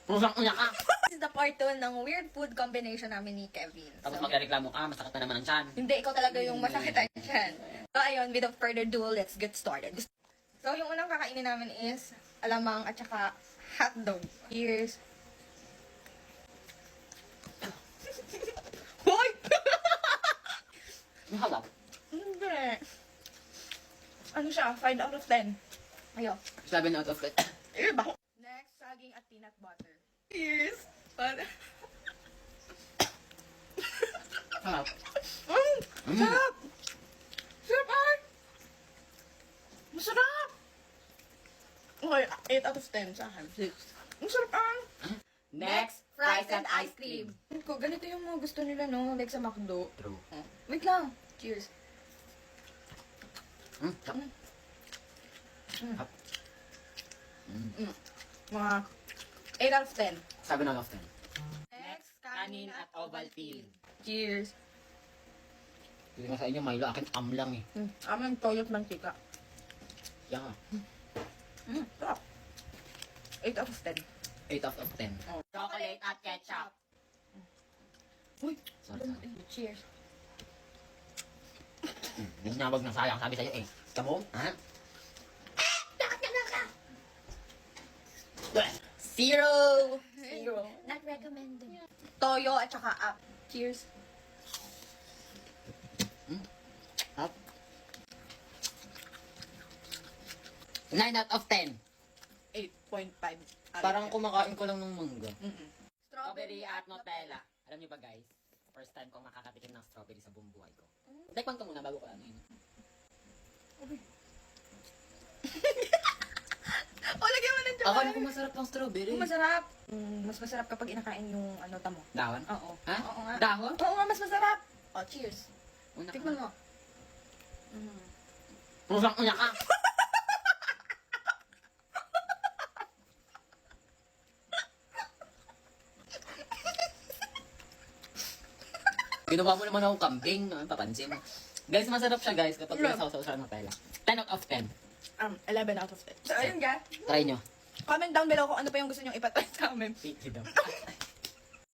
Pusang unya ka. This is the part 2 ng weird food combination namin ni Kevin. Tapos magreklamo ka, masakit na naman ang tiyan. Hindi, ikaw talaga yung masakitan dyan. So, ayun, without further ado, let's get started. So, yung unang kakainin namin is alamang at saka hotdog. Cheers. Hoy! Ang halap. Hindi. Ano siya? 5 out of 10. Ayo. 7 out of 10. Iba. Next, saging at peanut butter. Cheers. Halap. Sarap! Sarap ay! Masarap! Okay, 8 out of 10 sa akin. 6. Ang sarap ay! Next, fries and ice cream. Ko, ganito yung mga gusto nila, no? Like sa McDo. True. Wait lang. Cheers. Hap. Hap. Mga 8 out of 10. 7 out of 10. Next, Kanin at Ovaltine. Cheers. Hindi nga sa inyo, Milo. Akin amlang eh. Aming toyot mantika. Yan ka. Sarap. 8 out of 10. 8 out of 10. Chocolate at ketchup. Uy! Sorry. Cheers. Hindi niya wag na sayang. Sabi sa'yo eh. Kamo? Ha? Zero! Zero. Not recommended. Toyo at saka up. Cheers. Hap. 9 out of 10. 8.5. Parang kumakain ko lang ng mangga. Strawberry Strawberry at Nutella. Alam niyo ba guys? First time kong makakatikim ng strawberry sa buong buhay ko. Tikman ko muna bago ko ano yun. Oh, lagyan mo ng Akala ko masarap ang strawberry. Masarap. Mas masarap kapag inakain yung ano tamo. Dahon? Oo. Ha? Oo nga. Dahon? Oo nga, mas masarap. Oh, cheers. Una Tikman mo. Pusang unya ka. Ginawa mo naman ako kambing. Papansin mo. Guys, masarap siya guys kapag Yeah. sausaw sa Nutella. 10 out of 10. 11 out of 10. So, ayun guys. Try nyo. Comment down below kung ano pa yung gusto nyong ipatry sa amin. Pizza daw.